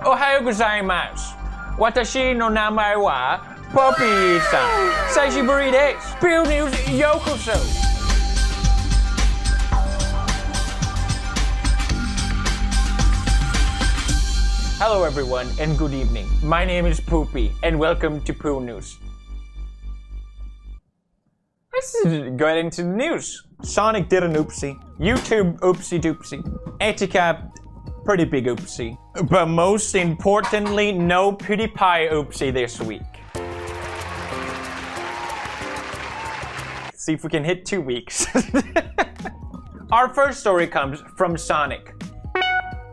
Ohayou gozaimasu. Watashi no namae wa Poppy-san. Saishiburi desu. Pew News yokoso. Hello everyone and good evening. My name is Poopy and welcome to Poo News. Let's get into the news. Sonic did an oopsie. YouTube oopsie doopsie. Etika, pretty big oopsie. But most importantly, no PewDiePie oopsie this week. See if we can hit 2 weeks. Our first story comes from Sonic.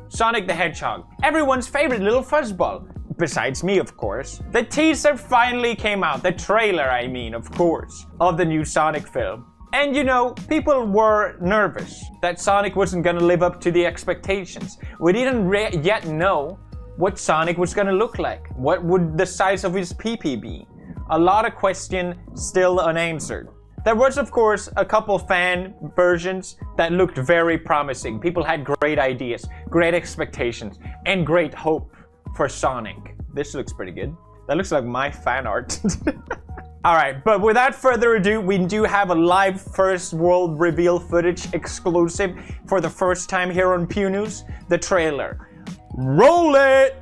Sonic the Hedgehog, everyone's favorite little fuzzball. Besides me, of course. The teaser finally came out, the trailer, I mean, of course, of the new Sonic film. And you know, people were nervous that Sonic wasn't gonna live up to the expectations. We didn't yet know what Sonic was gonna look like. What would the size of his pee-pee be? A lot of questions still unanswered. There was, of course, a couple fan versions that looked very promising. People had great ideas, great expectations, and great hope for Sonic. This looks pretty good. That looks like my fan art. Alright, but without further ado, we do have a live first world reveal footage exclusive for the first time here on Pew News, the trailer. Roll it!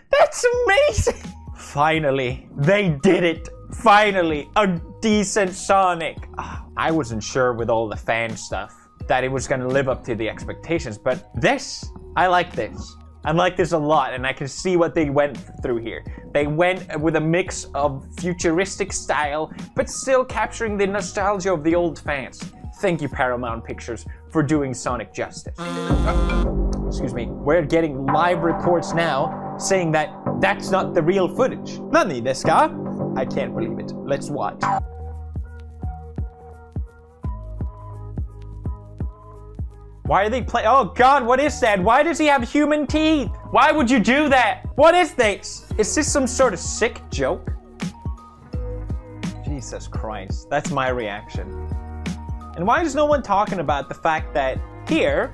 That's amazing! Finally, they did it! Finally, a decent Sonic! I wasn't sure with all the fan stuff that it was gonna live up to the expectations, but this, I like this. I like this a lot, and I can see what they went through here. They went with a mix of futuristic style, but still capturing the nostalgia of the old fans. Thank you, Paramount Pictures, for doing Sonic justice. Excuse me. We're getting live reports now saying that that's not the real footage. Nani desu ka? I can't believe it. Let's watch. Why are they playing? Oh God, what is that? Why does he have human teeth? Why would you do that? What is this? Is this some sort of sick joke? Jesus Christ, that's my reaction. And why is no one talking about the fact that here,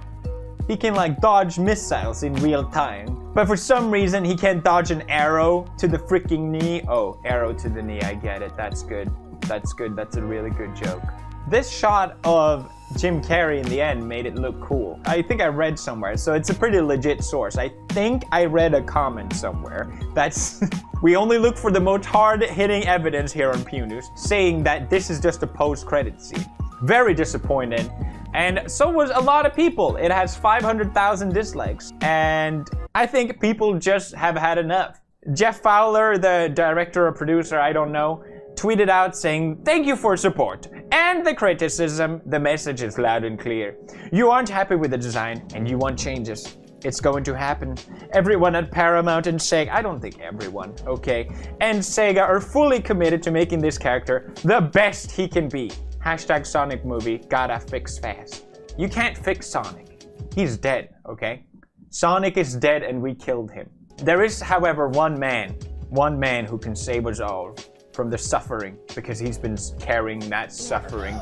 he can like dodge missiles in real time, but for some reason he can't dodge an arrow to the freaking knee? Oh, arrow to the knee, I get it. That's good. That's good. That's a really good joke. This shot of Jim Carrey in the end made it look cool. I think I read somewhere, so it's a pretty legit source. I think I read a comment somewhere that's we only look for the most hard-hitting evidence here on Pew News, saying that this is just a post-credit scene. Very disappointed, and so was a lot of people. It has 500,000 dislikes, and I think people just have had enough. Jeff Fowler, the director or producer, I don't know, tweeted out saying, "Thank you for support and the criticism. The message is loud and clear. You aren't happy with the design and you want changes. It's going to happen. Everyone at Paramount and Sega," I don't think everyone, okay, and Sega are fully committed to making this character the best he can be. Hashtag Sonic movie, gotta fix fast. You can't fix Sonic. He's dead, okay? Sonic is dead and we killed him. There is, however, one man who can save us all from the suffering, because he's been carrying that suffering.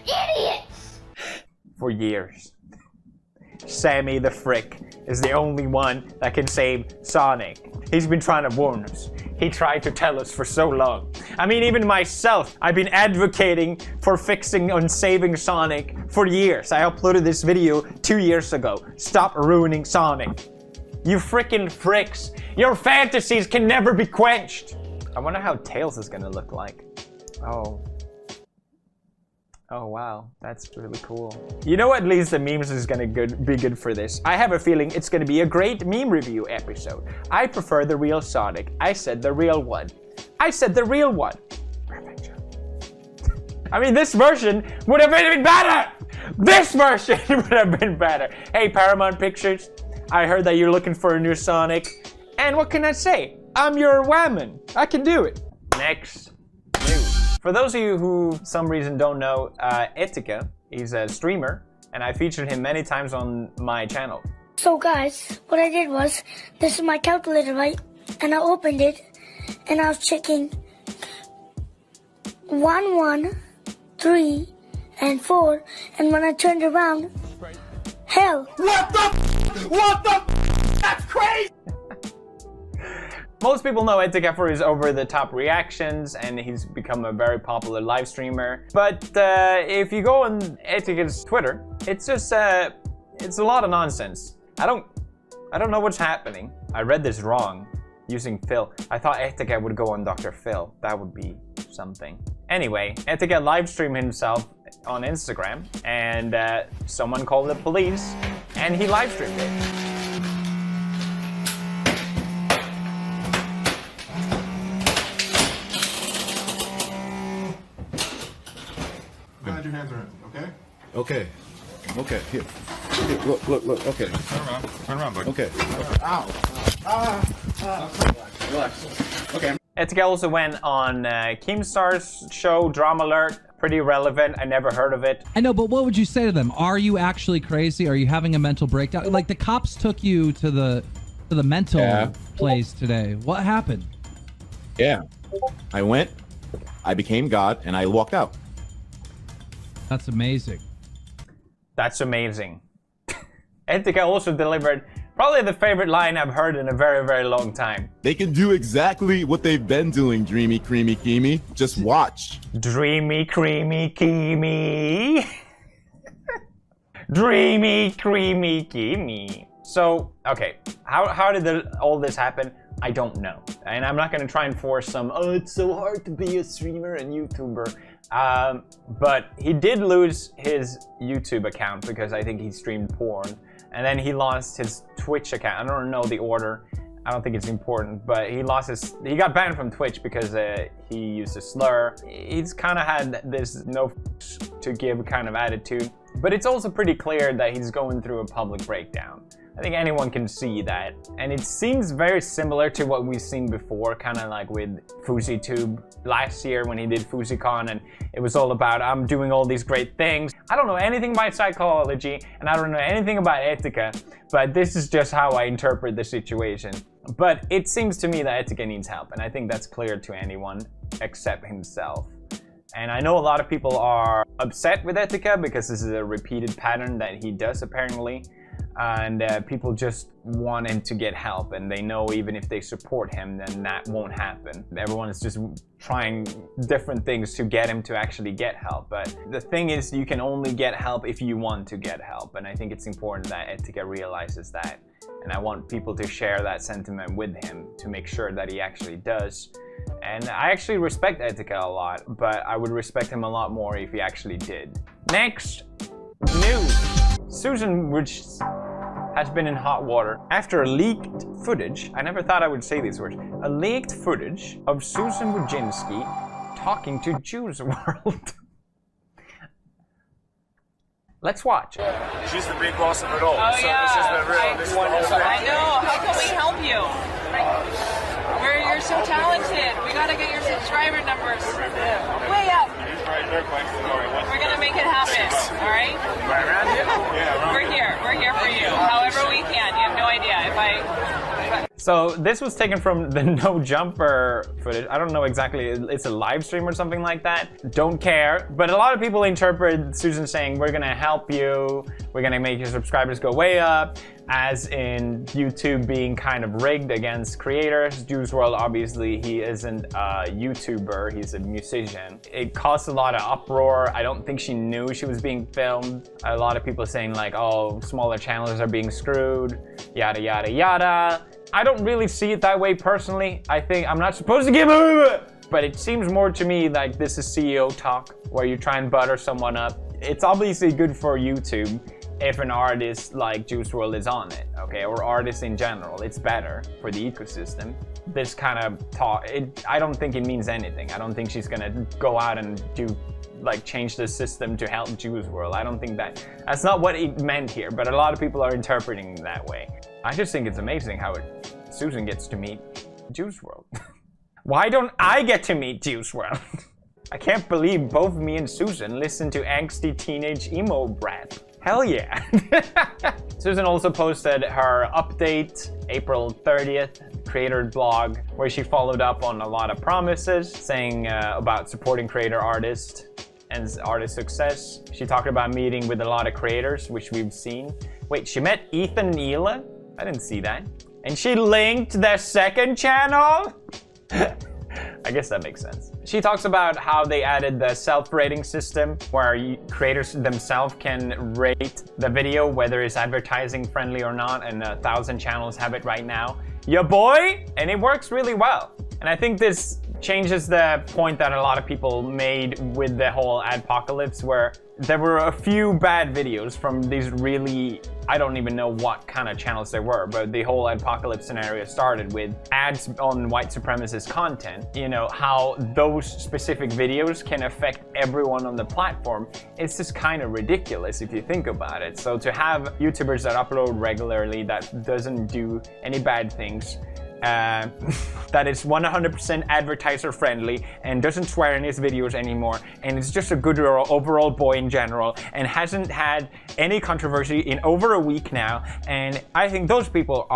Idiots! For years. Sammy the Frick is the only one that can save Sonic. He's been trying to warn us. He tried to tell us for so long. I mean, even myself, I've been advocating for fixing and saving Sonic for years. I uploaded this video 2 years ago. Stop ruining Sonic. You frickin' fricks. Your fantasies can never be quenched. I wonder how Tails is gonna look like. Oh wow, that's really cool. You know what, at least the memes is gonna be good for this. I have a feeling it's gonna be a great meme review episode. I prefer the real Sonic. I said the real one. I said the real one. Perfect job. I mean, this version would have been better! This version would have been better. Hey, Paramount Pictures, I heard that you're looking for a new Sonic. And what can I say? I'm your whammon. I can do it. Next news. For those of you who for some reason don't know, Etika, he's a streamer, and I featured him many times on my channel. So guys, what I did was, this is my calculator, right? And I opened it, and I was checking 1, 1, 3, and 4, and when I turned around, hell. What the That's crazy! Most people know Etika for his over-the-top reactions, and he's become a very popular live streamer. But if you go on Etika's Twitter, it's just it's a lot of nonsense. I don't know what's happening. I read this wrong using Phil. I thought Etika would go on Dr. Phil. That would be something. Anyway, Etika live streamed himself on Instagram, and someone called the police, and he live streamed it. Your hands around, okay? Okay. Okay, here. Look, okay. Turn around, buddy. Okay. Ow. Relax. Okay. Etika also went on Keemstar's show, Drama Alert. Pretty relevant. I never heard of it. I know, but what would you say to them? Are you actually crazy? Are you having a mental breakdown? Like, the cops took you to the mental place today. What happened? Yeah. I went, I became God, and I walked out. That's amazing. That's amazing. Etika also delivered probably the favorite line I've heard in a very, very long time. They can do exactly what they've been doing, Dreamy, Creamy, Keemy. Just watch. Dreamy, creamy, Keemy. Dreamy, creamy, Keemy. So, okay, how did all this happen? I don't know. And I'm not gonna try and force some, oh, it's so hard to be a streamer and YouTuber. But he did lose his YouTube account because I think he streamed porn. And then he lost his Twitch account. I don't know the order. I don't think it's important, but he got banned from Twitch because he used a slur. He's kind of had this no to give kind of attitude. But it's also pretty clear that he's going through a public breakdown. I think anyone can see that. And it seems very similar to what we've seen before, kind of like with FouseyTube last year when he did FouseyCon, and it was all about, I'm doing all these great things. I don't know anything about psychology, and I don't know anything about Etika, but this is just how I interpret the situation. But it seems to me that Etika needs help, and I think that's clear to anyone except himself. And I know a lot of people are upset with Etika because this is a repeated pattern that he does apparently. And people just want him to get help, and they know even if they support him, then that won't happen. Everyone is just trying different things to get him to actually get help. But the thing is, you can only get help if you want to get help, and I think it's important that Etika realizes that. And I want people to share that sentiment with him to make sure that he actually does. And I actually respect Etika a lot, but I would respect him a lot more if he actually did. Next, news. Susan Wojcicki has been in hot water after a leaked footage. I never thought I would say these words. A leaked footage of Susan Wojcicki talking to Juice WRLD. Let's watch. She's the big boss of it all. Oh, so yeah. This is the real, this is the whole thing. I know. How can we help you? You're so talented. We gotta get your subscriber numbers way up. We're gonna make it happen. All right? Right around here? Yeah, We're here. We're here for you. However we can. You have no idea. So this was taken from the No Jumper footage. I don't know exactly, it's a live stream or something like that. Don't care. But a lot of people interpret Susan saying, we're gonna help you, we're gonna make your subscribers go way up, as in YouTube being kind of rigged against creators. Juice WRLD, obviously, he isn't a YouTuber, he's a musician. It caused a lot of uproar. I don't think she knew she was being filmed. A lot of people saying like, oh, smaller channels are being screwed, yada, yada, yada. I don't really see it that way personally. I think I'm not supposed to give a, but it seems more to me like this is CEO talk where you try and butter someone up. It's obviously good for YouTube if an artist like Juice WRLD is on it, okay, or artists in general. It's better for the ecosystem. This kind of talk, I don't think it means anything. I don't think she's gonna go out and change the system to help Juice WRLD. I don't think that's not what it meant here, but a lot of people are interpreting it that way. I just think it's amazing how Susan gets to meet Juice WRLD. Why don't I get to meet Juice WRLD? I can't believe both me and Susan listen to angsty teenage emo brat. Hell yeah. Susan also posted her update, April 30th, creator blog, where she followed up on a lot of promises, saying about supporting creator artists and artist success. She talked about meeting with a lot of creators, which we've seen. Wait, she met Ethan and Ela? I didn't see that. And she linked their second channel? I guess that makes sense. She talks about how they added the self-rating system where creators themselves can rate the video, whether it's advertising friendly or not, and 1,000 channels have it right now. Ya boy! And it works really well. And I think this changes the point that a lot of people made with the whole adpocalypse, where there were a few bad videos from these really, I don't even know what kind of channels they were, but the whole adpocalypse scenario started with ads on white supremacist content. You know, how those specific videos can affect everyone on the platform. It's just kind of ridiculous if you think about it. So to have YouTubers that upload regularly that doesn't do any bad things, that is 100% advertiser friendly and doesn't swear in his videos anymore, and is just a good overall boy in general and hasn't had any controversy in over a week now, and I think those people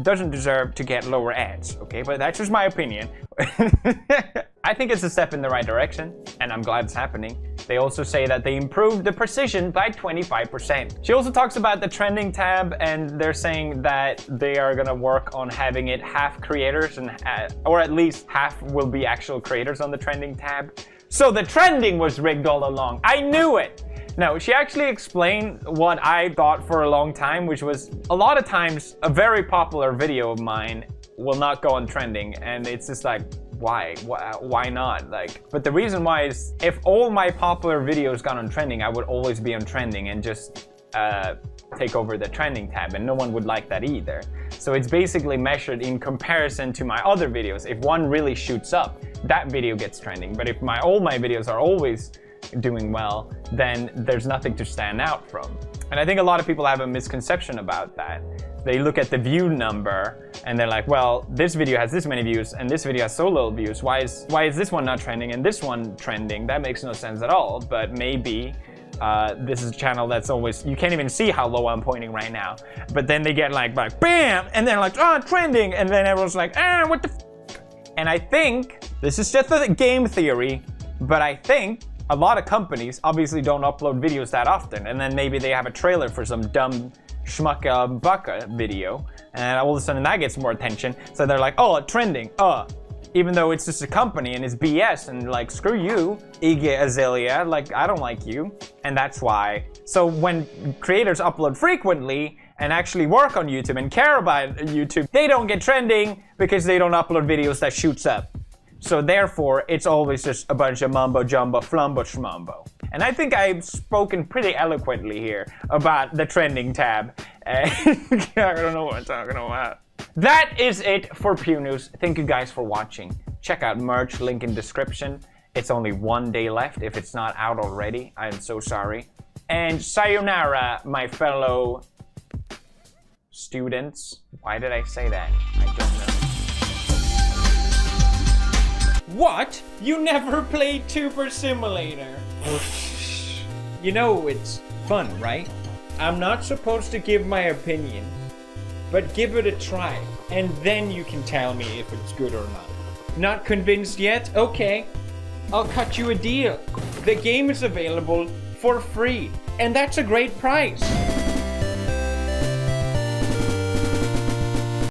doesn't deserve to get lower ads, okay? But that's just my opinion. I think it's a step in the right direction, and I'm glad it's happening. They also say that they improved the precision by 25%. She also talks about the trending tab, and they're saying that they are gonna work on having it half creators, and or at least half will be actual creators on the trending tab. So the trending was rigged all along. I knew it! No, she actually explained what I thought for a long time, which was a lot of times a very popular video of mine will not go on trending, and it's just like, why not? Like, but the reason why is if all my popular videos got on trending, I would always be on trending and just take over the trending tab, and no one would like that either. So it's basically measured in comparison to my other videos. If one really shoots up, that video gets trending. But if all my videos are always doing well, then there's nothing to stand out from. And I think a lot of people have a misconception about that. They look at the view number and they're like, well, this video has this many views and this video has so little views. Why is this one not trending and this one trending? That makes no sense at all. But maybe this is a channel that's always, you can't even see how low I'm pointing right now. But then they get like bam, and then like, oh, trending, and then everyone's like, what the f. And I think, this is just a game theory, but I think a lot of companies obviously don't upload videos that often, and then maybe they have a trailer for some dumb schmucka bucka video, and all of a sudden that gets more attention, so they're like, oh, trending, even though it's just a company and it's BS, and like, screw you, Iggy Azalea, like, I don't like you, and that's why. So when creators upload frequently and actually work on YouTube and care about YouTube, they don't get trending because they don't upload videos that shoots up. So therefore, it's always just a bunch of mumbo jumbo, flumbo schmumbo. And I think I've spoken pretty eloquently here about the trending tab. I don't know what I'm talking about. That is it for Pew News. Thank you guys for watching. Check out merch, link in description. It's only one day left if it's not out already. I'm so sorry. And sayonara, my fellow students. Why did I say that? I don't know. What? You never played Tuber Simulator? You know it's fun, right? I'm not supposed to give my opinion, but give it a try, and then you can tell me if it's good or not. Not convinced yet? Okay. I'll cut you a deal. The game is available for free, and that's a great price.